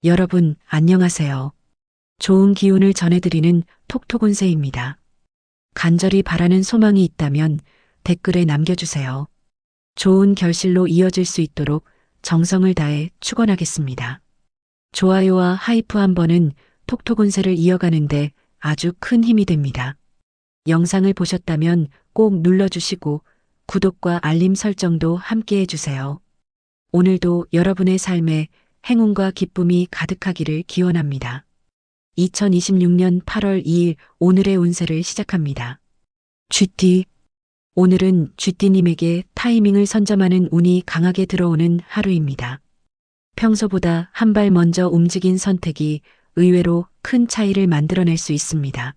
여러분, 안녕하세요. 좋은 기운을 전해드리는 톡톡운세입니다. 간절히 바라는 소망이 있다면 댓글에 남겨주세요. 좋은 결실로 이어질 수 있도록 정성을 다해 축원하겠습니다. 좋아요와 하이프 한 번은 톡톡운세를 이어가는데 아주 큰 힘이 됩니다. 영상을 보셨다면 꼭 눌러주시고 구독과 알림 설정도 함께 해주세요. 오늘도 여러분의 삶에 행운과 기쁨이 가득하기를 기원합니다. 2026년 8월 2일 오늘의 운세를 시작합니다. 쥐띠. 오늘은 쥐띠님에게 타이밍을 선점하는 운이 강하게 들어오는 하루입니다. 평소보다 한 발 먼저 움직인 선택이 의외로 큰 차이를 만들어낼 수 있습니다.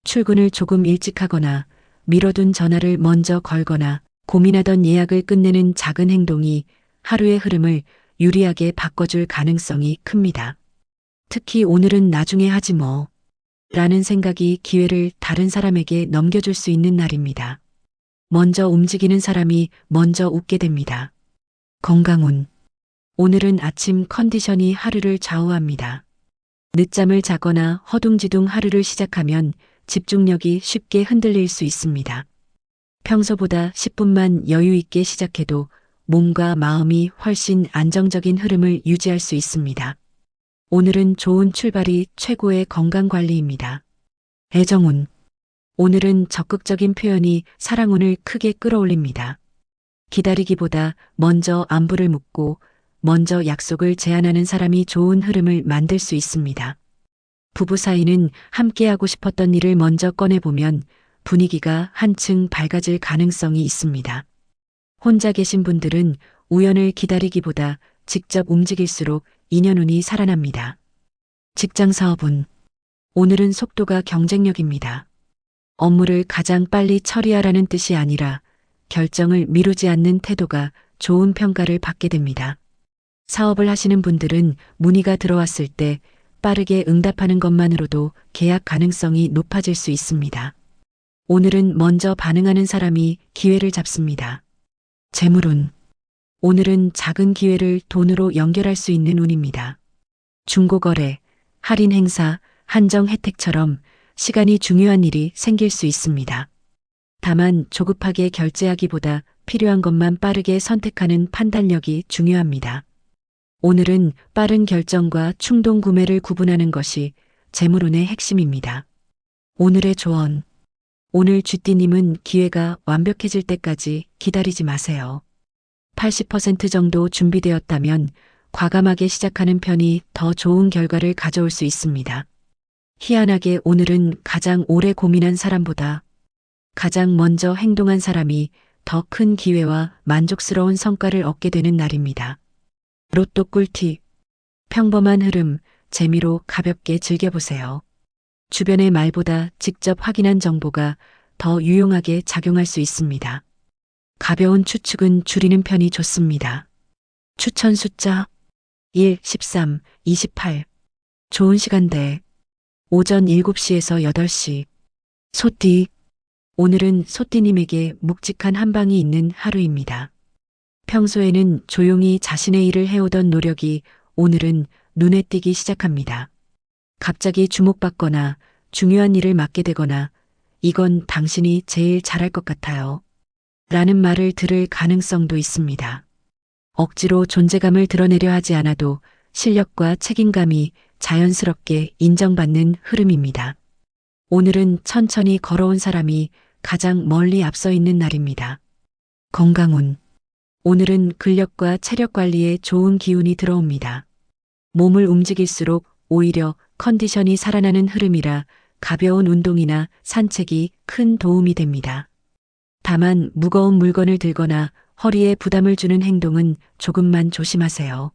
출근을 조금 일찍 하거나 미뤄둔 전화를 먼저 걸거나 고민하던 예약을 끝내는 작은 행동이 하루의 흐름을 유리하게 바꿔줄 가능성이 큽니다. 특히 오늘은 나중에 하지 뭐 라는 생각이 기회를 다른 사람에게 넘겨줄 수 있는 날입니다. 먼저 움직이는 사람이 먼저 웃게 됩니다. 건강운. 오늘은 아침 컨디션이 하루를 좌우합니다. 늦잠을 자거나 허둥지둥 하루를 시작하면 집중력이 쉽게 흔들릴 수 있습니다. 평소보다 10분만 여유 있게 시작해도 몸과 마음이 훨씬 안정적인 흐름을 유지할 수 있습니다. 오늘은 좋은 출발이 최고의 건강관리입니다. 애정운. 오늘은 적극적인 표현이 사랑운을 크게 끌어올립니다. 기다리기보다 먼저 안부를 묻고 먼저 약속을 제안하는 사람이 좋은 흐름을 만들 수 있습니다. 부부 사이는 함께하고 싶었던 일을 먼저 꺼내보면 분위기가 한층 밝아질 가능성이 있습니다. 혼자 계신 분들은 우연을 기다리기보다 직접 움직일수록 인연운이 살아납니다. 직장 사업운. 오늘은 속도가 경쟁력입니다. 업무를 가장 빨리 처리하라는 뜻이 아니라 결정을 미루지 않는 태도가 좋은 평가를 받게 됩니다. 사업을 하시는 분들은 문의가 들어왔을 때 빠르게 응답하는 것만으로도 계약 가능성이 높아질 수 있습니다. 오늘은 먼저 반응하는 사람이 기회를 잡습니다. 재물운. 오늘은 작은 기회를 돈으로 연결할 수 있는 운입니다. 중고거래, 할인 행사, 한정 혜택처럼 시간이 중요한 일이 생길 수 있습니다. 다만 조급하게 결제하기보다 필요한 것만 빠르게 선택하는 판단력이 중요합니다. 오늘은 빠른 결정과 충동 구매를 구분하는 것이 재물운의 핵심입니다. 오늘의 조언. 오늘 쥐띠님은 기회가 완벽해질 때까지 기다리지 마세요. 80% 정도 준비되었다면 과감하게 시작하는 편이 더 좋은 결과를 가져올 수 있습니다. 희한하게 오늘은 가장 오래 고민한 사람보다 가장 먼저 행동한 사람이 더 큰 기회와 만족스러운 성과를 얻게 되는 날입니다. 로또 꿀팁. 평범한 흐름, 재미로 가볍게 즐겨보세요. 주변의 말보다 직접 확인한 정보가 더 유용하게 작용할 수 있습니다. 가벼운 추측은 줄이는 편이 좋습니다. 추천 숫자 1, 13, 28. 좋은 시간대 오전 7시에서 8시. 소띠. 오늘은 소띠님에게 묵직한 한방이 있는 하루입니다. 평소에는 조용히 자신의 일을 해오던 노력이 오늘은 눈에 띄기 시작합니다. 갑자기 주목받거나 중요한 일을 맡게 되거나 이건 당신이 제일 잘할 것 같아요. 라는 말을 들을 가능성도 있습니다. 억지로 존재감을 드러내려 하지 않아도 실력과 책임감이 자연스럽게 인정받는 흐름입니다. 오늘은 천천히 걸어온 사람이 가장 멀리 앞서 있는 날입니다. 건강운. 오늘은 근력과 체력 관리에 좋은 기운이 들어옵니다. 몸을 움직일수록 오히려 컨디션이 살아나는 흐름이라 가벼운 운동이나 산책이 큰 도움이 됩니다. 다만 무거운 물건을 들거나 허리에 부담을 주는 행동은 조금만 조심하세요.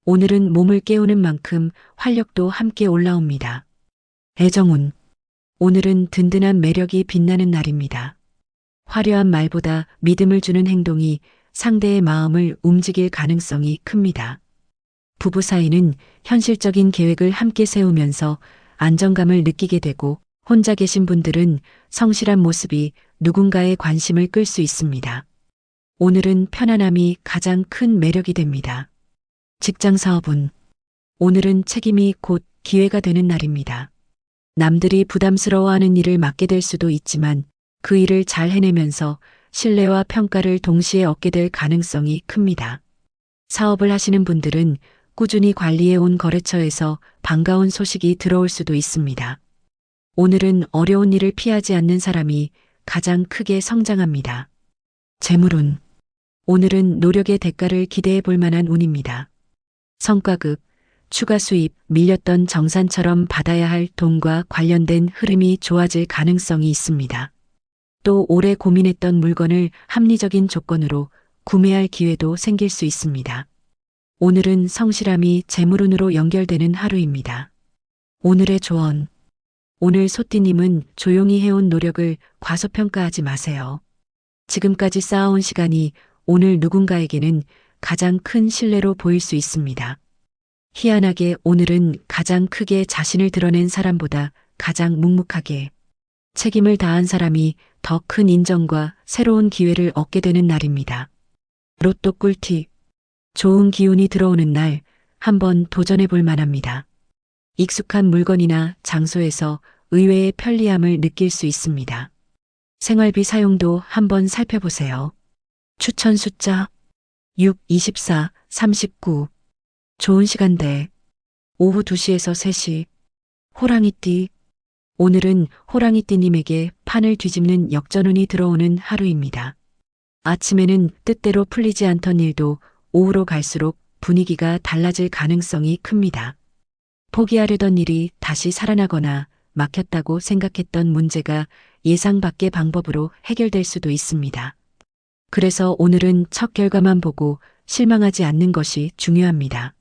오늘은 몸을 깨우는 만큼 활력도 함께 올라옵니다. 애정운. 오늘은 든든한 매력이 빛나는 날입니다. 화려한 말보다 믿음을 주는 행동이 상대의 마음을 움직일 가능성이 큽니다. 부부 사이는 현실적인 계획을 함께 세우면서 안정감을 느끼게 되고 혼자 계신 분들은 성실한 모습이 누군가의 관심을 끌 수 있습니다. 오늘은 편안함이 가장 큰 매력이 됩니다. 직장 사업운. 오늘은 책임이 곧 기회가 되는 날입니다. 남들이 부담스러워하는 일을 맡게 될 수도 있지만 그 일을 잘 해내면서 신뢰와 평가를 동시에 얻게 될 가능성이 큽니다. 사업을 하시는 분들은 꾸준히 관리해 온 거래처에서 반가운 소식이 들어올 수도 있습니다. 오늘은 어려운 일을 피하지 않는 사람이 가장 크게 성장합니다. 재물운. 오늘은 노력의 대가를 기대해 볼 만한 운입니다. 성과급, 추가 수입, 밀렸던 정산처럼 받아야 할 돈과 관련된 흐름이 좋아질 가능성이 있습니다. 또 오래 고민했던 물건을 합리적인 조건으로 구매할 기회도 생길 수 있습니다. 오늘은 성실함이 재물운으로 연결되는 하루입니다. 오늘의 조언. 오늘 소띠님은 조용히 해온 노력을 과소평가하지 마세요. 지금까지 쌓아온 시간이 오늘 누군가에게는 가장 큰 신뢰로 보일 수 있습니다. 희한하게 오늘은 가장 크게 자신을 드러낸 사람보다 가장 묵묵하게 책임을 다한 사람이 더 큰 인정과 새로운 기회를 얻게 되는 날입니다. 로또 꿀팁. 좋은 기운이 들어오는 날 한번 도전해 볼 만합니다. 익숙한 물건이나 장소에서 의외의 편리함을 느낄 수 있습니다. 생활비 사용도 한번 살펴보세요. 추천 숫자 6, 24, 39. 좋은 시간대 오후 2시에서 3시. 호랑이띠. 오늘은 호랑이띠님에게 판을 뒤집는 역전운이 들어오는 하루입니다. 아침에는 뜻대로 풀리지 않던 일도 오후로 갈수록 분위기가 달라질 가능성이 큽니다. 포기하려던 일이 다시 살아나거나 막혔다고 생각했던 문제가 예상 밖의 방법으로 해결될 수도 있습니다. 그래서 오늘은 첫 결과만 보고 실망하지 않는 것이 중요합니다.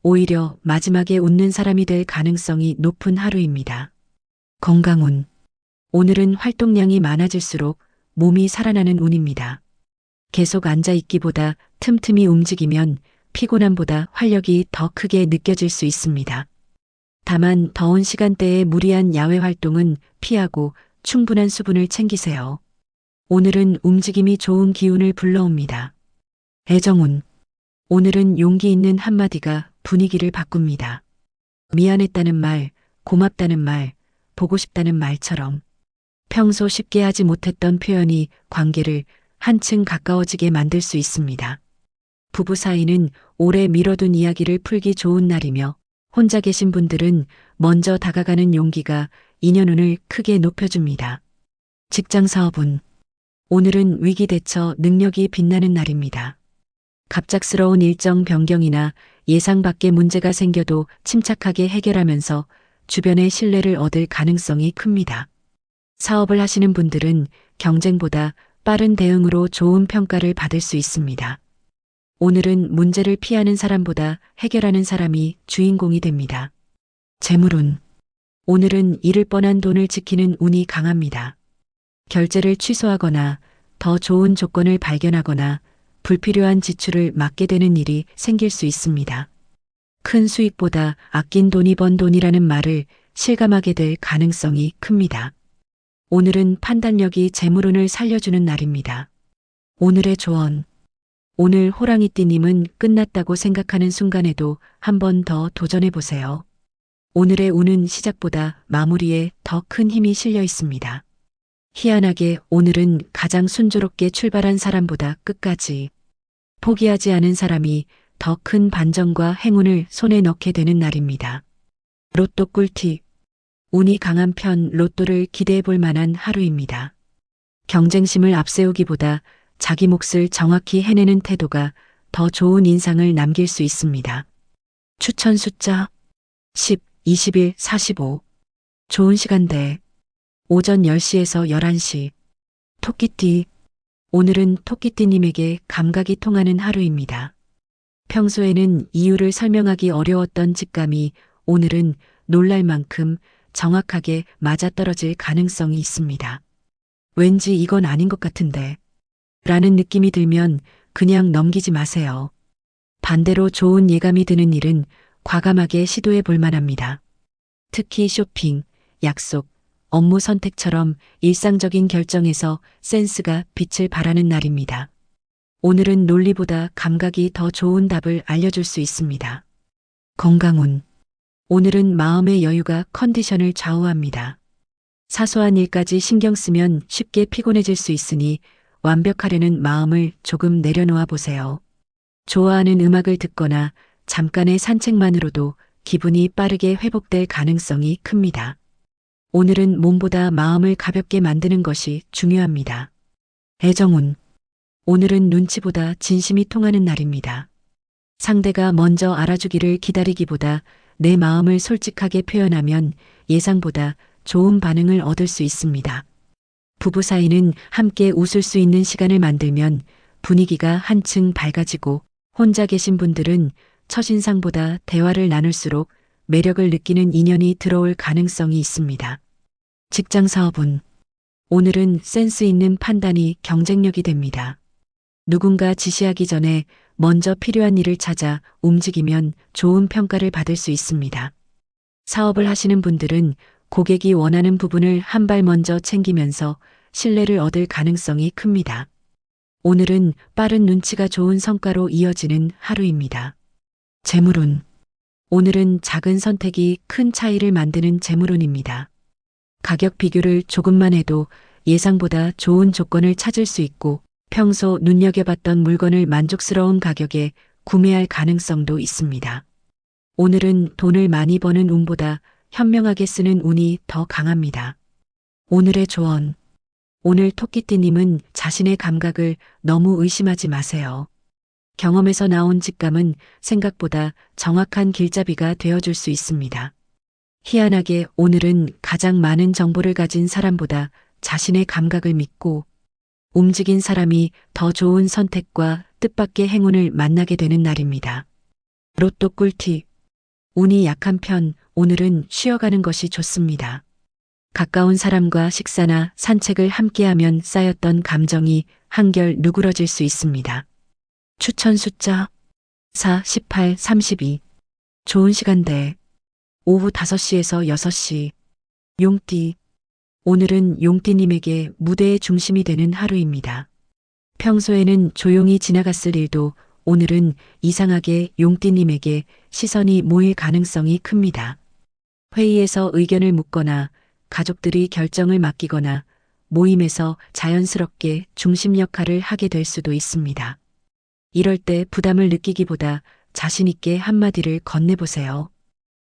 오히려 마지막에 웃는 사람이 될 가능성이 높은 하루입니다. 건강운. 오늘은 활동량이 많아질수록 몸이 살아나는 운입니다. 계속 앉아있기보다 틈틈이 움직이면 피곤함보다 활력이 더 크게 느껴질 수 있습니다. 다만 더운 시간대에 무리한 야외 활동은 피하고 충분한 수분을 챙기세요. 오늘은 움직임이 좋은 기운을 불러옵니다. 애정운. 오늘은 용기 있는 한마디가 분위기를 바꿉니다. 미안했다는 말, 고맙다는 말, 보고 싶다는 말처럼 평소 쉽게 하지 못했던 표현이 관계를 한층 가까워지게 만들 수 있습니다. 부부 사이는 오래 미뤄둔 이야기를 풀기 좋은 날이며 혼자 계신 분들은 먼저 다가가는 용기가 인연운을 크게 높여줍니다. 직장 사업운. 오늘은 위기 대처 능력이 빛나는 날입니다. 갑작스러운 일정 변경이나 예상 밖의 문제가 생겨도 침착하게 해결하면서 주변의 신뢰를 얻을 가능성이 큽니다. 사업을 하시는 분들은 경쟁보다 빠른 대응으로 좋은 평가를 받을 수 있습니다. 오늘은 문제를 피하는 사람보다 해결하는 사람이 주인공이 됩니다. 재물운. 오늘은 잃을 뻔한 돈을 지키는 운이 강합니다. 결제를 취소하거나 더 좋은 조건을 발견하거나 불필요한 지출을 막게 되는 일이 생길 수 있습니다. 큰 수익보다 아낀 돈이 번 돈이라는 말을 실감하게 될 가능성이 큽니다. 오늘은 판단력이 재물운을 살려주는 날입니다. 오늘의 조언. 오늘 호랑이띠님은 끝났다고 생각하는 순간에도 한 번 더 도전해보세요. 오늘의 운은 시작보다 마무리에 더 큰 힘이 실려 있습니다. 희한하게 오늘은 가장 순조롭게 출발한 사람보다 끝까지 포기하지 않은 사람이 더 큰 반전과 행운을 손에 넣게 되는 날입니다. 로또 꿀팁. 운이 강한 편 로또를 기대해 볼 만한 하루입니다. 경쟁심을 앞세우기보다 자기 몫을 정확히 해내는 태도가 더 좋은 인상을 남길 수 있습니다. 추천 숫자 10, 21, 45. 좋은 시간대 오전 10시에서 11시. 토끼띠. 오늘은 토끼띠님에게 감각이 통하는 하루입니다. 평소에는 이유를 설명하기 어려웠던 직감이 오늘은 놀랄 만큼 정확하게 맞아떨어질 가능성이 있습니다. 왠지 이건 아닌 것 같은데 라는 느낌이 들면 그냥 넘기지 마세요. 반대로 좋은 예감이 드는 일은 과감하게 시도해 볼 만합니다. 특히 쇼핑, 약속, 업무 선택처럼 일상적인 결정에서 센스가 빛을 발하는 날입니다. 오늘은 논리보다 감각이 더 좋은 답을 알려줄 수 있습니다. 건강운. 오늘은 마음의 여유가 컨디션을 좌우합니다. 사소한 일까지 신경 쓰면 쉽게 피곤해질 수 있으니 완벽하려는 마음을 조금 내려놓아 보세요. 좋아하는 음악을 듣거나 잠깐의 산책만으로도 기분이 빠르게 회복될 가능성이 큽니다. 오늘은 몸보다 마음을 가볍게 만드는 것이 중요합니다. 애정운. 오늘은 눈치보다 진심이 통하는 날입니다. 상대가 먼저 알아주기를 기다리기보다 내 마음을 솔직하게 표현하면 예상보다 좋은 반응을 얻을 수 있습니다. 부부 사이는 함께 웃을 수 있는 시간을 만들면 분위기가 한층 밝아지고, 혼자 계신 분들은 첫인상보다 대화를 나눌수록 매력을 느끼는 인연이 들어올 가능성이 있습니다. 직장 사업운. 오늘은 센스 있는 판단이 경쟁력이 됩니다. 누군가 지시하기 전에 먼저 필요한 일을 찾아 움직이면 좋은 평가를 받을 수 있습니다. 사업을 하시는 분들은 고객이 원하는 부분을 한 발 먼저 챙기면서 신뢰를 얻을 가능성이 큽니다. 오늘은 빠른 눈치가 좋은 성과로 이어지는 하루입니다. 재물운. 오늘은 작은 선택이 큰 차이를 만드는 재물운입니다. 가격 비교를 조금만 해도 예상보다 좋은 조건을 찾을 수 있고, 평소 눈여겨봤던 물건을 만족스러운 가격에 구매할 가능성도 있습니다. 오늘은 돈을 많이 버는 운보다 현명하게 쓰는 운이 더 강합니다. 오늘의 조언. 오늘 토끼띠님은 자신의 감각을 너무 의심하지 마세요. 경험에서 나온 직감은 생각보다 정확한 길잡이가 되어줄 수 있습니다. 희한하게 오늘은 가장 많은 정보를 가진 사람보다 자신의 감각을 믿고 움직인 사람이 더 좋은 선택과 뜻밖의 행운을 만나게 되는 날입니다. 로또 꿀팁. 운이 약한 편, 오늘은 쉬어가는 것이 좋습니다. 가까운 사람과 식사나 산책을 함께하면 쌓였던 감정이 한결 누그러질 수 있습니다. 추천 숫자 4, 18, 32. 좋은 시간대 오후 5시에서 6시. 용띠. 오늘은 용띠님에게 무대의 중심이 되는 하루입니다. 평소에는 조용히 지나갔을 일도 오늘은 이상하게 용띠님에게 시선이 모일 가능성이 큽니다. 회의에서 의견을 묻거나 가족들이 결정을 맡기거나 모임에서 자연스럽게 중심 역할을 하게 될 수도 있습니다. 이럴 때 부담을 느끼기보다 자신 있게 한마디를 건네보세요.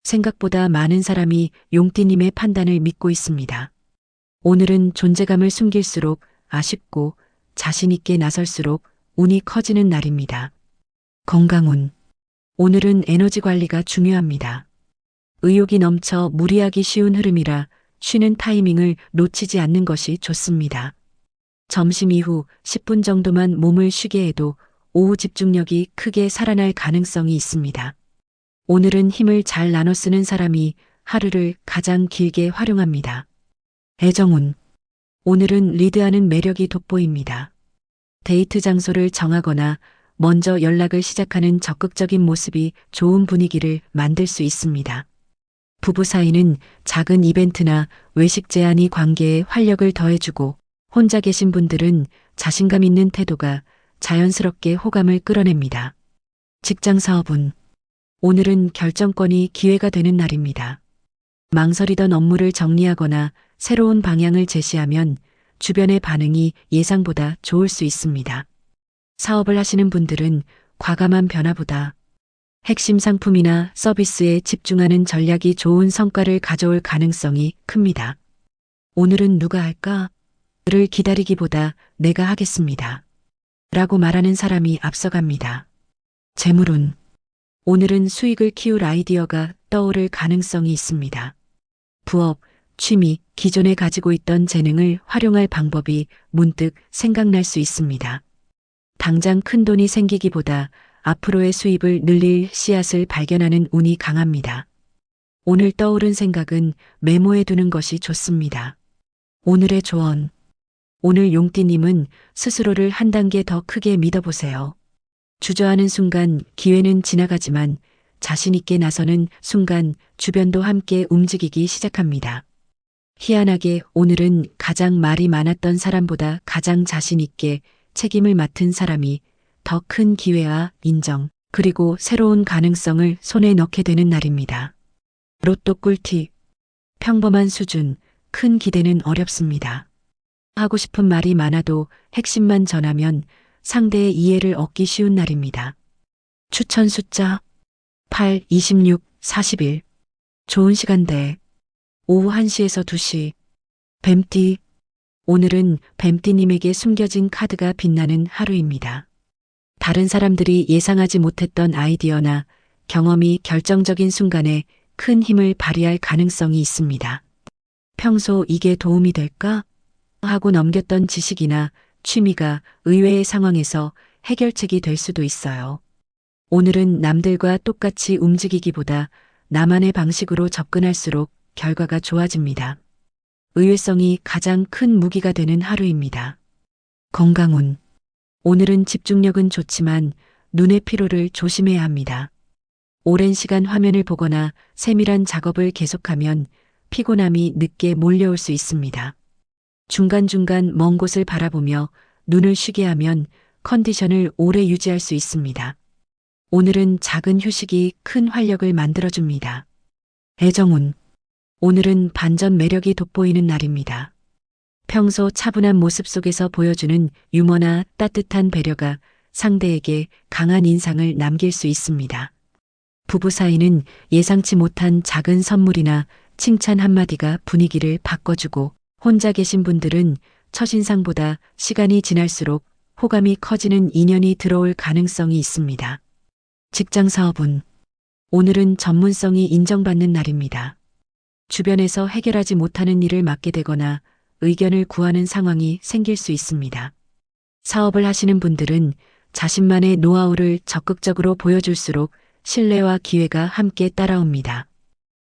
생각보다 많은 사람이 용띠님의 판단을 믿고 있습니다. 오늘은 존재감을 숨길수록 아쉽고 자신 있게 나설수록 운이 커지는 날입니다. 건강운. 오늘은 에너지 관리가 중요합니다. 의욕이 넘쳐 무리하기 쉬운 흐름이라 쉬는 타이밍을 놓치지 않는 것이 좋습니다. 점심 이후 10분 정도만 몸을 쉬게 해도 오후 집중력이 크게 살아날 가능성이 있습니다. 오늘은 힘을 잘 나눠 쓰는 사람이 하루를 가장 길게 활용합니다. 애정운. 오늘은 리드하는 매력이 돋보입니다. 데이트 장소를 정하거나 먼저 연락을 시작하는 적극적인 모습이 좋은 분위기를 만들 수 있습니다. 부부 사이는 작은 이벤트나 외식 제안이 관계에 활력을 더해주고, 혼자 계신 분들은 자신감 있는 태도가 자연스럽게 호감을 끌어냅니다. 직장 사업운. 오늘은 결정권이 기회가 되는 날입니다. 망설이던 업무를 정리하거나 새로운 방향을 제시하면 주변의 반응이 예상보다 좋을 수 있습니다. 사업을 하시는 분들은 과감한 변화보다 핵심 상품이나 서비스에 집중하는 전략이 좋은 성과를 가져올 가능성이 큽니다. 오늘은 누가 할까?를 기다리기보다 내가 하겠습니다. 라고 말하는 사람이 앞서갑니다. 재물운. 오늘은 수익을 키울 아이디어가 떠오를 가능성이 있습니다. 부업, 취미, 기존에 가지고 있던 재능을 활용할 방법이 문득 생각날 수 있습니다. 당장 큰 돈이 생기기보다 앞으로의 수입을 늘릴 씨앗을 발견하는 운이 강합니다. 오늘 떠오른 생각은 메모해 두는 것이 좋습니다. 오늘의 조언. 오늘 용띠님은 스스로를 한 단계 더 크게 믿어보세요. 주저하는 순간 기회는 지나가지만 자신 있게 나서는 순간 주변도 함께 움직이기 시작합니다. 희한하게 오늘은 가장 말이 많았던 사람보다 가장 자신 있게 책임을 맡은 사람이 더 큰 기회와 인정, 그리고 새로운 가능성을 손에 넣게 되는 날입니다. 로또 꿀팁. 평범한 수준, 큰 기대는 어렵습니다. 하고 싶은 말이 많아도 핵심만 전하면 상대의 이해를 얻기 쉬운 날입니다. 추천 숫자 8, 26, 41. 좋은 시간대. 오후 1시에서 2시. 뱀띠. 오늘은 뱀띠님에게 숨겨진 카드가 빛나는 하루입니다. 다른 사람들이 예상하지 못했던 아이디어나 경험이 결정적인 순간에 큰 힘을 발휘할 가능성이 있습니다. 평소 이게 도움이 될까? 하고 넘겼던 지식이나 취미가 의외의 상황에서 해결책이 될 수도 있어요. 오늘은 남들과 똑같이 움직이기보다 나만의 방식으로 접근할수록 결과가 좋아집니다. 의외성이 가장 큰 무기가 되는 하루입니다. 건강운. 오늘은 집중력은 좋지만 눈의 피로를 조심해야 합니다. 오랜 시간 화면을 보거나 세밀한 작업을 계속하면 피곤함이 늦게 몰려올 수 있습니다. 중간중간 먼 곳을 바라보며 눈을 쉬게 하면 컨디션을 오래 유지할 수 있습니다. 오늘은 작은 휴식이 큰 활력을 만들어줍니다. 애정운. 오늘은 반전 매력이 돋보이는 날입니다. 평소 차분한 모습 속에서 보여주는 유머나 따뜻한 배려가 상대에게 강한 인상을 남길 수 있습니다. 부부 사이는 예상치 못한 작은 선물이나 칭찬 한마디가 분위기를 바꿔주고, 혼자 계신 분들은 첫인상보다 시간이 지날수록 호감이 커지는 인연이 들어올 가능성이 있습니다. 직장 사업운. 오늘은 전문성이 인정받는 날입니다. 주변에서 해결하지 못하는 일을 맡게 되거나 의견을 구하는 상황이 생길 수 있습니다. 사업을 하시는 분들은 자신만의 노하우를 적극적으로 보여줄수록 신뢰와 기회가 함께 따라옵니다.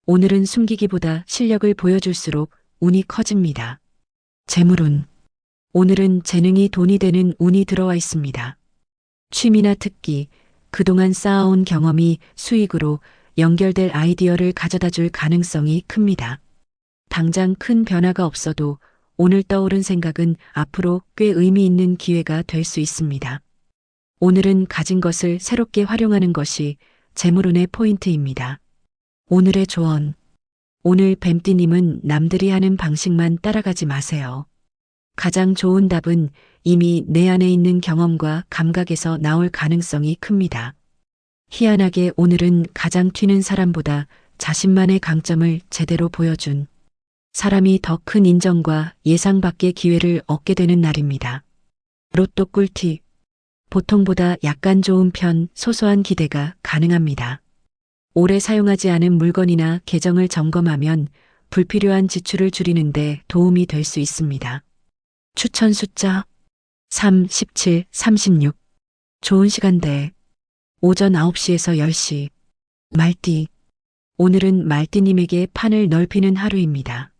오늘은 숨기기보다 실력을 보여줄수록 운이 커집니다. 재물운. 오늘은 재능이 돈이 되는 운이 들어와 있습니다. 취미나 특기, 그동안 쌓아온 경험이 수익으로 연결될 아이디어를 가져다 줄 가능성이 큽니다. 당장 큰 변화가 없어도 오늘 떠오른 생각은 앞으로 꽤 의미 있는 기회가 될 수 있습니다. 오늘은 가진 것을 새롭게 활용하는 것이 재물운의 포인트입니다. 오늘의 조언. 오늘 뱀띠님은 남들이 하는 방식만 따라가지 마세요. 가장 좋은 답은 이미 내 안에 있는 경험과 감각에서 나올 가능성이 큽니다. 희한하게 오늘은 가장 튀는 사람보다 자신만의 강점을 제대로 보여준 사람이 더 큰 인정과 예상 밖의 기회를 얻게 되는 날입니다. 로또 꿀팁. 보통보다 약간 좋은 편 소소한 기대가 가능합니다. 오래 사용하지 않은 물건이나 계정을 점검하면 불필요한 지출을 줄이는데 도움이 될 수 있습니다. 추천 숫자 3, 17, 36. 좋은 시간대. 오전 9시에서 10시. 말띠. 오늘은 말띠님에게 판을 넓히는 하루입니다.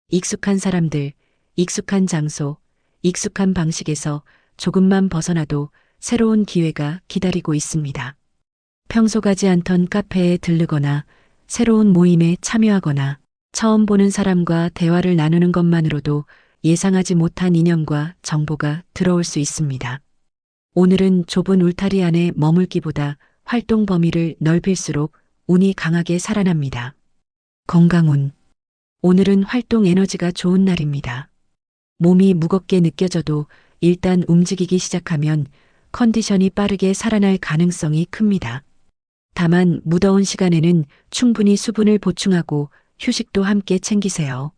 익숙한 사람들, 익숙한 장소, 익숙한 방식에서 조금만 벗어나도 새로운 기회가 기다리고 있습니다. 평소 가지 않던 카페에 들르거나 새로운 모임에 참여하거나 처음 보는 사람과 대화를 나누는 것만으로도 예상하지 못한 인연과 정보가 들어올 수 있습니다. 오늘은 좁은 울타리 안에 머물기보다 활동 범위를 넓힐수록 운이 강하게 살아납니다. 건강운. 오늘은 활동 에너지가 좋은 날입니다. 몸이 무겁게 느껴져도 일단 움직이기 시작하면 컨디션이 빠르게 살아날 가능성이 큽니다. 다만 무더운 시간에는 충분히 수분을 보충하고 휴식도 함께 챙기세요.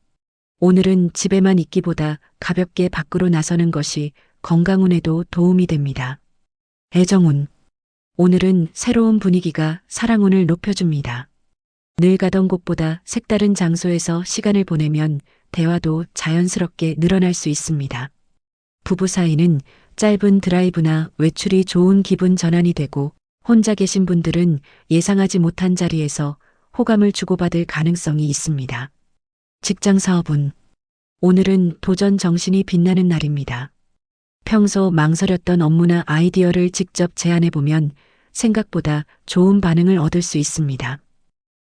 오늘은 집에만 있기보다 가볍게 밖으로 나서는 것이 건강운에도 도움이 됩니다. 애정운. 오늘은 새로운 분위기가 사랑운을 높여줍니다. 늘 가던 곳보다 색다른 장소에서 시간을 보내면 대화도 자연스럽게 늘어날 수 있습니다. 부부 사이는 짧은 드라이브나 외출이 좋은 기분 전환이 되고, 혼자 계신 분들은 예상하지 못한 자리에서 호감을 주고받을 가능성이 있습니다. 직장 사업운. 오늘은 도전 정신이 빛나는 날입니다. 평소 망설였던 업무나 아이디어를 직접 제안해보면 생각보다 좋은 반응을 얻을 수 있습니다.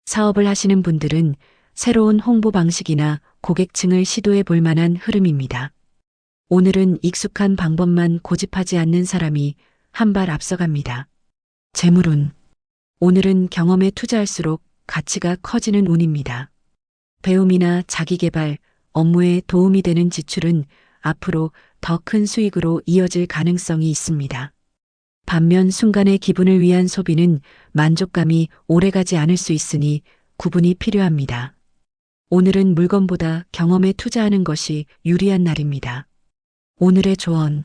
사업을 하시는 분들은 새로운 홍보 방식이나 고객층을 시도해 볼 만한 흐름입니다. 오늘은 익숙한 방법만 고집하지 않는 사람이 한 발 앞서갑니다. 재물운. 오늘은 경험에 투자할수록 가치가 커지는 운입니다. 배움이나 자기개발, 업무에 도움이 되는 지출은 앞으로 더 큰 수익으로 이어질 가능성이 있습니다. 반면 순간의 기분을 위한 소비는 만족감이 오래가지 않을 수 있으니 구분이 필요합니다. 오늘은 물건보다 경험에 투자하는 것이 유리한 날입니다. 오늘의 조언.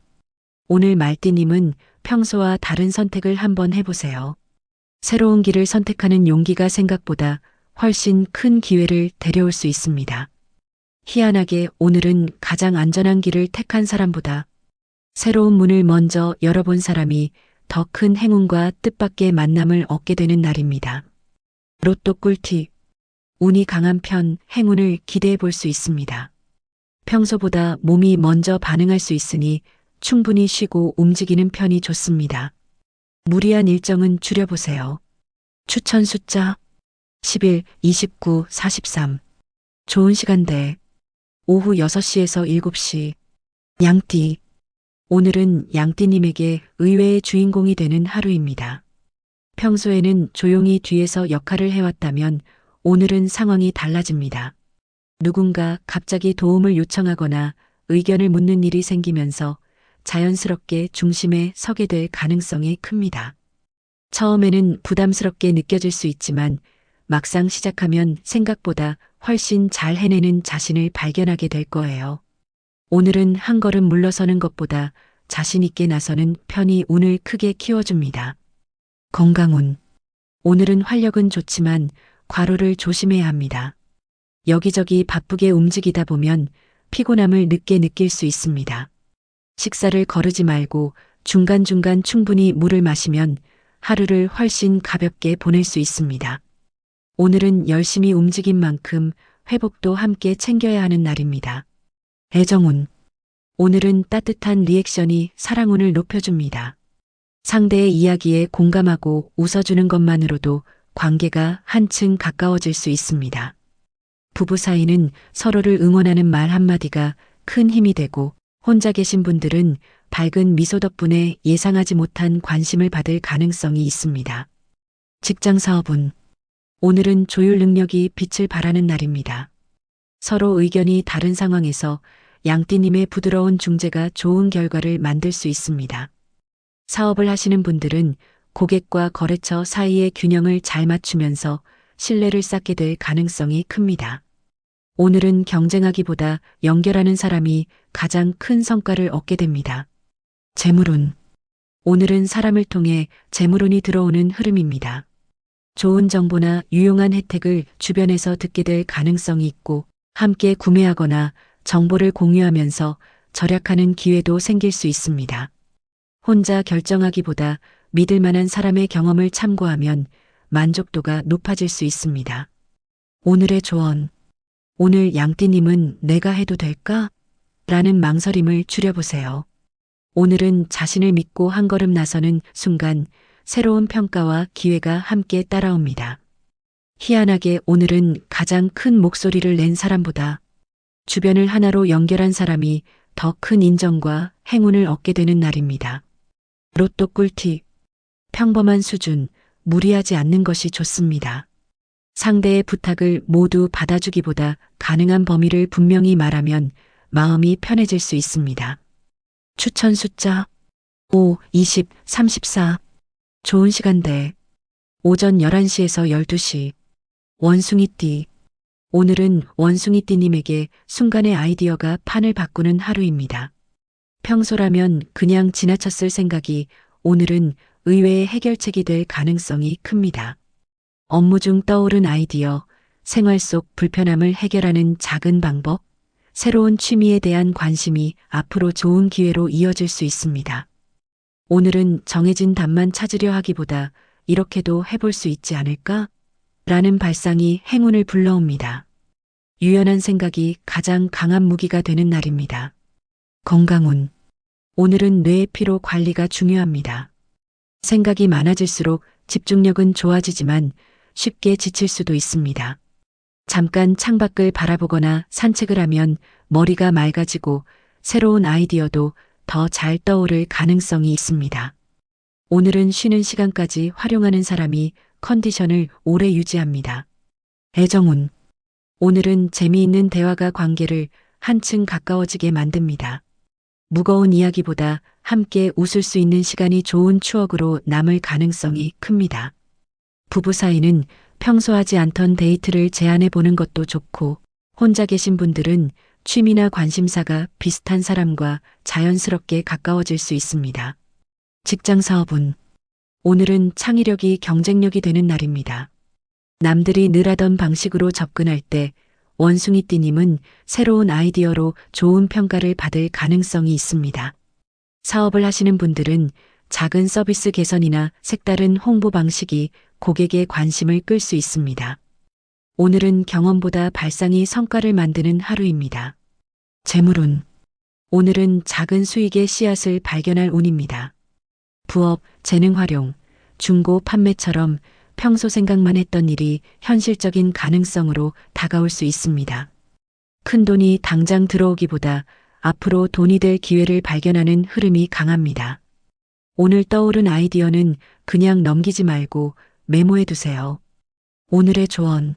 오늘 말띠님은 평소와 다른 선택을 한번 해보세요. 새로운 길을 선택하는 용기가 생각보다 훨씬 큰 기회를 데려올 수 있습니다. 희한하게 오늘은 가장 안전한 길을 택한 사람보다 새로운 문을 먼저 열어본 사람이 더 큰 행운과 뜻밖의 만남을 얻게 되는 날입니다. 로또 꿀팁. 운이 강한 편 행운을 기대해 볼 수 있습니다. 평소보다 몸이 먼저 반응할 수 있으니 충분히 쉬고 움직이는 편이 좋습니다. 무리한 일정은 줄여보세요. 추천 숫자 11, 29, 43. 좋은 시간대 오후 6시에서 7시. 양띠. 오늘은 양띠님에게 의외의 주인공이 되는 하루입니다. 평소에는 조용히 뒤에서 역할을 해왔다면 오늘은 상황이 달라집니다. 누군가 갑자기 도움을 요청하거나 의견을 묻는 일이 생기면서 자연스럽게 중심에 서게 될 가능성이 큽니다. 처음에는 부담스럽게 느껴질 수 있지만 막상 시작하면 생각보다 훨씬 잘 해내는 자신을 발견하게 될 거예요. 오늘은 한 걸음 물러서는 것보다 자신 있게 나서는 편이 운을 크게 키워줍니다. 건강운. 오늘은 활력은 좋지만 과로를 조심해야 합니다. 여기저기 바쁘게 움직이다 보면 피곤함을 늦게 느낄 수 있습니다. 식사를 거르지 말고 중간중간 충분히 물을 마시면 하루를 훨씬 가볍게 보낼 수 있습니다. 오늘은 열심히 움직인 만큼 회복도 함께 챙겨야 하는 날입니다. 애정운. 오늘은 따뜻한 리액션이 사랑운을 높여줍니다. 상대의 이야기에 공감하고 웃어주는 것만으로도 관계가 한층 가까워질 수 있습니다. 부부 사이는 서로를 응원하는 말 한마디가 큰 힘이 되고 혼자 계신 분들은 밝은 미소 덕분에 예상하지 못한 관심을 받을 가능성이 있습니다. 직장 사업운. 오늘은 조율 능력이 빛을 발하는 날입니다. 서로 의견이 다른 상황에서 양띠님의 부드러운 중재가 좋은 결과를 만들 수 있습니다. 사업을 하시는 분들은 고객과 거래처 사이의 균형을 잘 맞추면서 신뢰를 쌓게 될 가능성이 큽니다. 오늘은 경쟁하기보다 연결하는 사람이 가장 큰 성과를 얻게 됩니다. 재물운. 오늘은 사람을 통해 재물운이 들어오는 흐름입니다. 좋은 정보나 유용한 혜택을 주변에서 듣게 될 가능성이 있고 함께 구매하거나 정보를 공유하면서 절약하는 기회도 생길 수 있습니다. 혼자 결정하기보다 믿을 만한 사람의 경험을 참고하면 만족도가 높아질 수 있습니다. 오늘의 조언. 오늘 양띠님은 내가 해도 될까? 라는 망설임을 줄여보세요. 오늘은 자신을 믿고 한 걸음 나서는 순간 새로운 평가와 기회가 함께 따라옵니다. 희한하게 오늘은 가장 큰 목소리를 낸 사람보다 주변을 하나로 연결한 사람이 더 큰 인정과 행운을 얻게 되는 날입니다. 로또 꿀팁. 평범한 수준, 무리하지 않는 것이 좋습니다. 상대의 부탁을 모두 받아주기보다 가능한 범위를 분명히 말하면 마음이 편해질 수 있습니다. 추천 숫자 5, 20, 34. 좋은 시간대 오전 11시에서 12시. 원숭이띠. 오늘은 원숭이띠님에게 순간의 아이디어가 판을 바꾸는 하루입니다. 평소라면 그냥 지나쳤을 생각이 오늘은 의외의 해결책이 될 가능성이 큽니다. 업무 중 떠오른 아이디어, 생활 속 불편함을 해결하는 작은 방법, 새로운 취미에 대한 관심이 앞으로 좋은 기회로 이어질 수 있습니다. 오늘은 정해진 답만 찾으려 하기보다 이렇게도 해볼 수 있지 않을까? 라는 발상이 행운을 불러옵니다. 유연한 생각이 가장 강한 무기가 되는 날입니다. 건강운. 오늘은 뇌의 피로 관리가 중요합니다. 생각이 많아질수록 집중력은 좋아지지만 쉽게 지칠 수도 있습니다. 잠깐 창밖을 바라보거나 산책을 하면 머리가 맑아지고 새로운 아이디어도 더 잘 떠오를 가능성이 있습니다. 오늘은 쉬는 시간까지 활용하는 사람이 컨디션을 오래 유지합니다. 애정운. 오늘은 재미있는 대화가 관계를 한층 가까워지게 만듭니다. 무거운 이야기보다 함께 웃을 수 있는 시간이 좋은 추억으로 남을 가능성이 큽니다. 부부 사이는 평소 하지 않던 데이트를 제안해 보는 것도 좋고, 혼자 계신 분들은 취미나 관심사가 비슷한 사람과 자연스럽게 가까워질 수 있습니다. 직장 사업은 오늘은 창의력이 경쟁력이 되는 날입니다. 남들이 늘 하던 방식으로 접근할 때 원숭이띠님은 새로운 아이디어로 좋은 평가를 받을 가능성이 있습니다. 사업을 하시는 분들은 작은 서비스 개선이나 색다른 홍보 방식이 고객의 관심을 끌 수 있습니다. 오늘은 경험보다 발상이 성과를 만드는 하루입니다. 재물운. 오늘은 작은 수익의 씨앗을 발견할 운입니다. 부업, 재능 활용, 중고 판매처럼 평소 생각만 했던 일이 현실적인 가능성으로 다가올 수 있습니다. 큰 돈이 당장 들어오기보다 앞으로 돈이 될 기회를 발견하는 흐름이 강합니다. 오늘 떠오른 아이디어는 그냥 넘기지 말고 메모해 두세요. 오늘의 조언.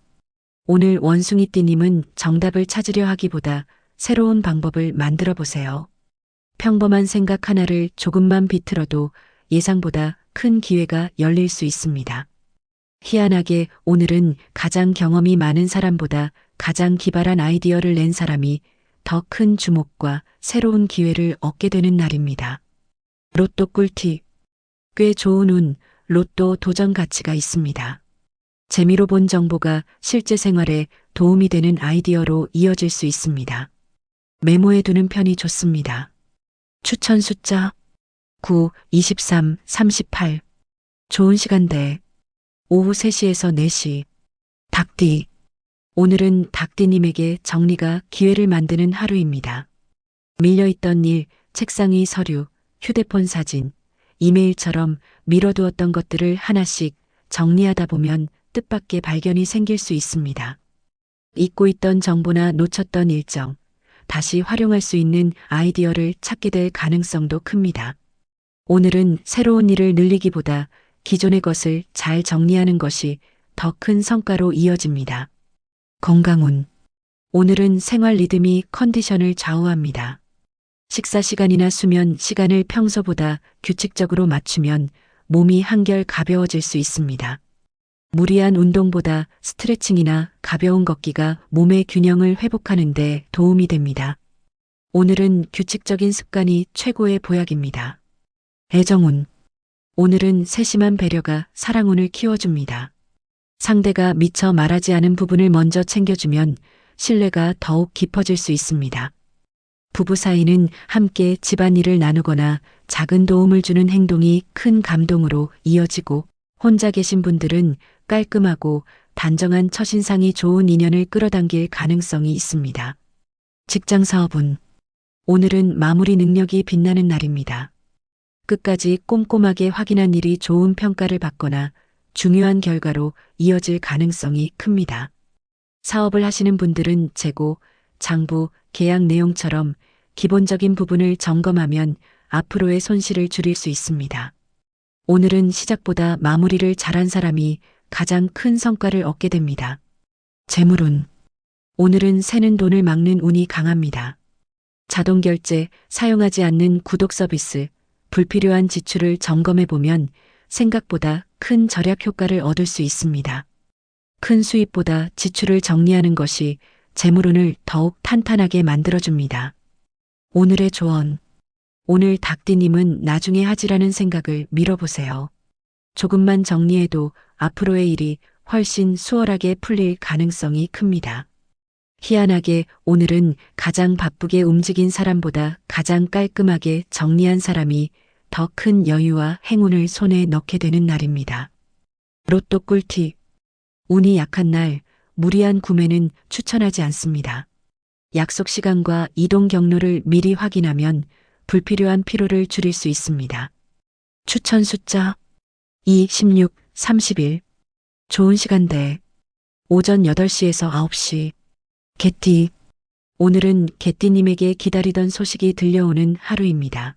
오늘 원숭이띠님은 정답을 찾으려 하기보다 새로운 방법을 만들어 보세요. 평범한 생각 하나를 조금만 비틀어도 예상보다 큰 기회가 열릴 수 있습니다. 희한하게 오늘은 가장 경험이 많은 사람보다 가장 기발한 아이디어를 낸 사람이 더 큰 주목과 새로운 기회를 얻게 되는 날입니다. 로또 꿀팁. 꽤 좋은 운, 로또 도전 가치가 있습니다. 재미로 본 정보가 실제 생활에 도움이 되는 아이디어로 이어질 수 있습니다. 메모해 두는 편이 좋습니다. 추천 숫자 9, 23, 38. 좋은 시간대 오후 3시에서 4시. 닭띠. 오늘은 닭띠님에게 정리가 기회를 만드는 하루입니다. 밀려있던 일, 책상 위 서류, 휴대폰 사진, 이메일처럼 미뤄두었던 것들을 하나씩 정리하다 보면 뜻밖의 발견이 생길 수 있습니다. 잊고 있던 정보나 놓쳤던 일정, 다시 활용할 수 있는 아이디어를 찾게 될 가능성도 큽니다. 오늘은 새로운 일을 늘리기보다 기존의 것을 잘 정리하는 것이 더 큰 성과로 이어집니다. 건강운. 오늘은 생활 리듬이 컨디션을 좌우합니다. 식사 시간이나 수면 시간을 평소보다 규칙적으로 맞추면 몸이 한결 가벼워질 수 있습니다. 무리한 운동보다 스트레칭이나 가벼운 걷기가 몸의 균형을 회복하는 데 도움이 됩니다. 오늘은 규칙적인 습관이 최고의 보약입니다. 애정운. 오늘은 세심한 배려가 사랑운을 키워줍니다. 상대가 미처 말하지 않은 부분을 먼저 챙겨주면 신뢰가 더욱 깊어질 수 있습니다. 부부 사이는 함께 집안일을 나누거나 작은 도움을 주는 행동이 큰 감동으로 이어지고, 혼자 계신 분들은 깔끔하고 단정한 첫인상이 좋은 인연을 끌어당길 가능성이 있습니다. 직장 사업운. 오늘은 마무리 능력이 빛나는 날입니다. 끝까지 꼼꼼하게 확인한 일이 좋은 평가를 받거나 중요한 결과로 이어질 가능성이 큽니다. 사업을 하시는 분들은 재고, 장부, 계약 내용처럼 기본적인 부분을 점검하면 앞으로의 손실을 줄일 수 있습니다. 오늘은 시작보다 마무리를 잘한 사람이 가장 큰 성과를 얻게 됩니다. 재물운. 오늘은 새는 돈을 막는 운이 강합니다. 자동 결제, 사용하지 않는 구독 서비스, 불필요한 지출을 점검해 보면 생각보다 큰 절약 효과를 얻을 수 있습니다. 큰 수입보다 지출을 정리하는 것이 재물운을 더욱 탄탄하게 만들어줍니다. 오늘의 조언. 오늘 닭띠님은 나중에 하지라는 생각을 밀어보세요. 조금만 정리해도 앞으로의 일이 훨씬 수월하게 풀릴 가능성이 큽니다. 희한하게 오늘은 가장 바쁘게 움직인 사람보다 가장 깔끔하게 정리한 사람이 더 큰 여유와 행운을 손에 넣게 되는 날입니다. 로또 꿀팁. 운이 약한 날, 무리한 구매는 추천하지 않습니다. 약속 시간과 이동 경로를 미리 확인하면 불필요한 피로를 줄일 수 있습니다. 추천 숫자 2, 16, 31. 좋은 시간대 오전 8시에서 9시. 개띠. 오늘은 개띠님에게 기다리던 소식이 들려오는 하루입니다.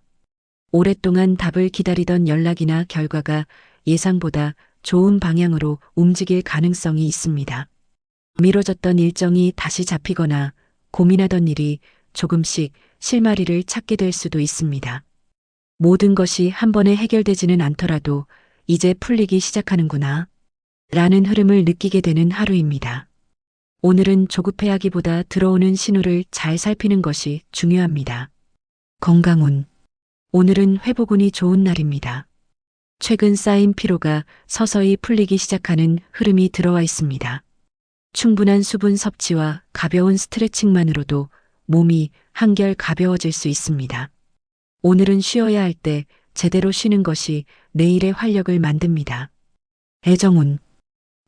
오랫동안 답을 기다리던 연락이나 결과가 예상보다 좋은 방향으로 움직일 가능성이 있습니다. 미뤄졌던 일정이 다시 잡히거나 고민하던 일이 조금씩 실마리를 찾게 될 수도 있습니다. 모든 것이 한 번에 해결되지는 않더라도 이제 풀리기 시작하는구나 라는 흐름을 느끼게 되는 하루입니다. 오늘은 조급해하기보다 들어오는 신호를 잘 살피는 것이 중요합니다. 건강운. 오늘은 회복운이 좋은 날입니다. 최근 쌓인 피로가 서서히 풀리기 시작하는 흐름이 들어와 있습니다. 충분한 수분 섭취와 가벼운 스트레칭만으로도 몸이 한결 가벼워질 수 있습니다. 오늘은 쉬어야 할 때 제대로 쉬는 것이 내일의 활력을 만듭니다. 애정운.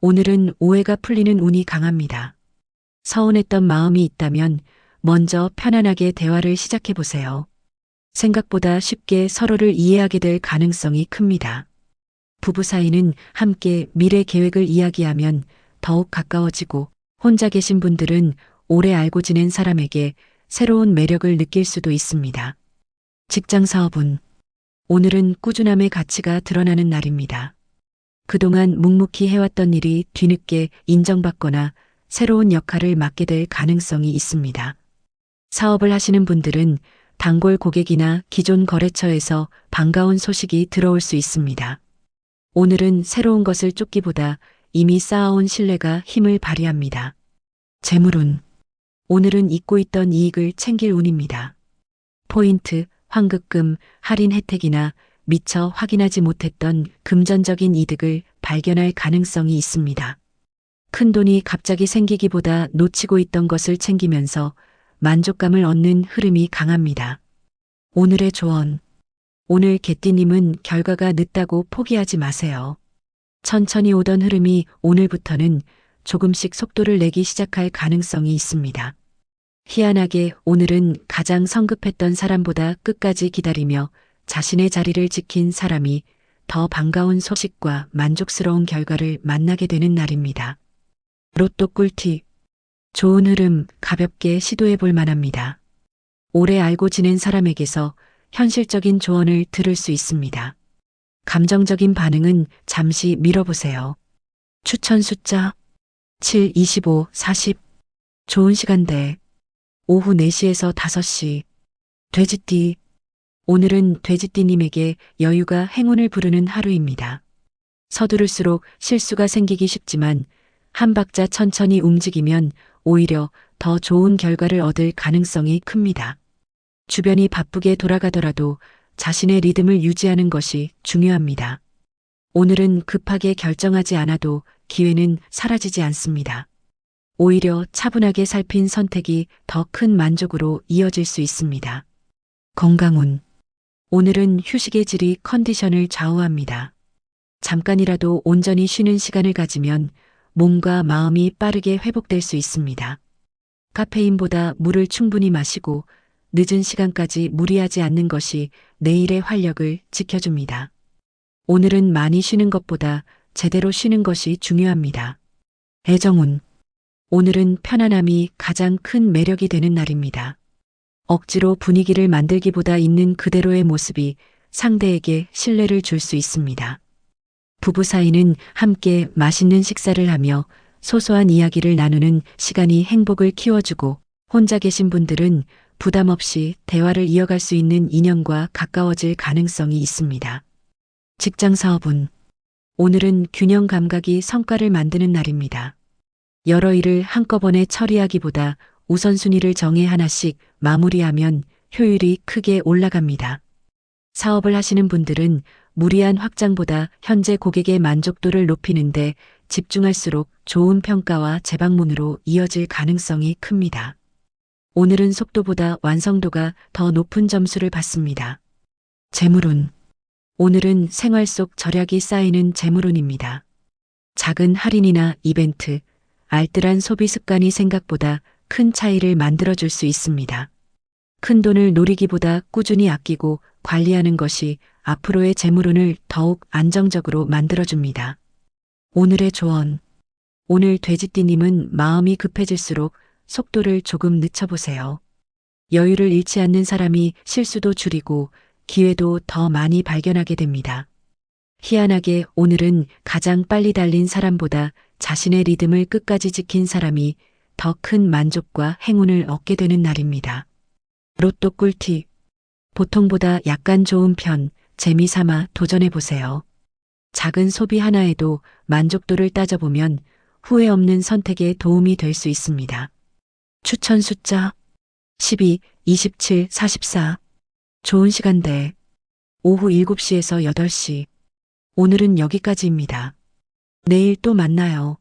오늘은 오해가 풀리는 운이 강합니다. 서운했던 마음이 있다면 먼저 편안하게 대화를 시작해 보세요. 생각보다 쉽게 서로를 이해하게 될 가능성이 큽니다. 부부 사이는 함께 미래 계획을 이야기하면 더욱 가까워지고, 혼자 계신 분들은 오래 알고 지낸 사람에게 새로운 매력을 느낄 수도 있습니다. 직장 사업운. 오늘은 꾸준함의 가치가 드러나는 날입니다. 그동안 묵묵히 해왔던 일이 뒤늦게 인정받거나 새로운 역할을 맡게 될 가능성이 있습니다. 사업을 하시는 분들은 단골 고객이나 기존 거래처에서 반가운 소식이 들어올 수 있습니다. 오늘은 새로운 것을 쫓기보다 이미 쌓아온 신뢰가 힘을 발휘합니다. 재물운. 오늘은 잊고 있던 이익을 챙길 운입니다. 포인트, 환급금, 할인 혜택이나 미처 확인하지 못했던 금전적인 이득을 발견할 가능성이 있습니다. 큰돈이 갑자기 생기기보다 놓치고 있던 것을 챙기면서 만족감을 얻는 흐름이 강합니다. 오늘의 조언. 오늘 개띠님은 결과가 늦다고 포기하지 마세요. 천천히 오던 흐름이 오늘부터는 조금씩 속도를 내기 시작할 가능성이 있습니다. 희한하게 오늘은 가장 성급했던 사람보다 끝까지 기다리며 자신의 자리를 지킨 사람이 더 반가운 소식과 만족스러운 결과를 만나게 되는 날입니다. 로또 꿀팁. 좋은 흐름 가볍게 시도해 볼 만합니다. 오래 알고 지낸 사람에게서 현실적인 조언을 들을 수 있습니다. 감정적인 반응은 잠시 미뤄보세요. 추천 숫자 7, 25, 40. 좋은 시간대 오후 4시에서 5시. 돼지띠. 오늘은 돼지띠님에게 여유가 행운을 부르는 하루입니다. 서두를수록 실수가 생기기 쉽지만 한 박자 천천히 움직이면 오히려 더 좋은 결과를 얻을 가능성이 큽니다. 주변이 바쁘게 돌아가더라도 자신의 리듬을 유지하는 것이 중요합니다. 오늘은 급하게 결정하지 않아도 기회는 사라지지 않습니다. 오히려 차분하게 살핀 선택이 더 큰 만족으로 이어질 수 있습니다. 건강운. 오늘은 휴식의 질이 컨디션을 좌우합니다. 잠깐이라도 온전히 쉬는 시간을 가지면 몸과 마음이 빠르게 회복될 수 있습니다. 카페인보다 물을 충분히 마시고 늦은 시간까지 무리하지 않는 것이 내일의 활력을 지켜줍니다. 오늘은 많이 쉬는 것보다 제대로 쉬는 것이 중요합니다. 애정운. 오늘은 편안함이 가장 큰 매력이 되는 날입니다. 억지로 분위기를 만들기보다 있는 그대로의 모습이 상대에게 신뢰를 줄 수 있습니다. 부부 사이는 함께 맛있는 식사를 하며 소소한 이야기를 나누는 시간이 행복을 키워주고, 혼자 계신 분들은 부담 없이 대화를 이어갈 수 있는 인연과 가까워질 가능성이 있습니다. 직장 사업운. 오늘은 균형 감각이 성과를 만드는 날입니다. 여러 일을 한꺼번에 처리하기보다 우선순위를 정해 하나씩 마무리하면 효율이 크게 올라갑니다. 사업을 하시는 분들은 무리한 확장보다 현재 고객의 만족도를 높이는데 집중할수록 좋은 평가와 재방문으로 이어질 가능성이 큽니다. 오늘은 속도보다 완성도가 더 높은 점수를 받습니다. 재물운. 오늘은 생활 속 절약이 쌓이는 재물운입니다. 작은 할인이나 이벤트, 알뜰한 소비 습관이 생각보다 큰 차이를 만들어줄 수 있습니다. 큰 돈을 노리기보다 꾸준히 아끼고 관리하는 것이 앞으로의 재물운을 더욱 안정적으로 만들어줍니다. 오늘의 조언. 오늘 돼지띠님은 마음이 급해질수록 속도를 조금 늦춰보세요. 여유를 잃지 않는 사람이 실수도 줄이고 기회도 더 많이 발견하게 됩니다. 희한하게 오늘은 가장 빨리 달린 사람보다 자신의 리듬을 끝까지 지킨 사람이 더 큰 만족과 행운을 얻게 되는 날입니다. 로또 꿀팁. 보통보다 약간 좋은 편, 재미삼아 도전해 보세요. 작은 소비 하나에도 만족도를 따져보면 후회 없는 선택에 도움이 될 수 있습니다. 추천 숫자 12, 27, 44. 좋은 시간대 오후 7시에서 8시. 오늘은 여기까지입니다. 내일 또 만나요.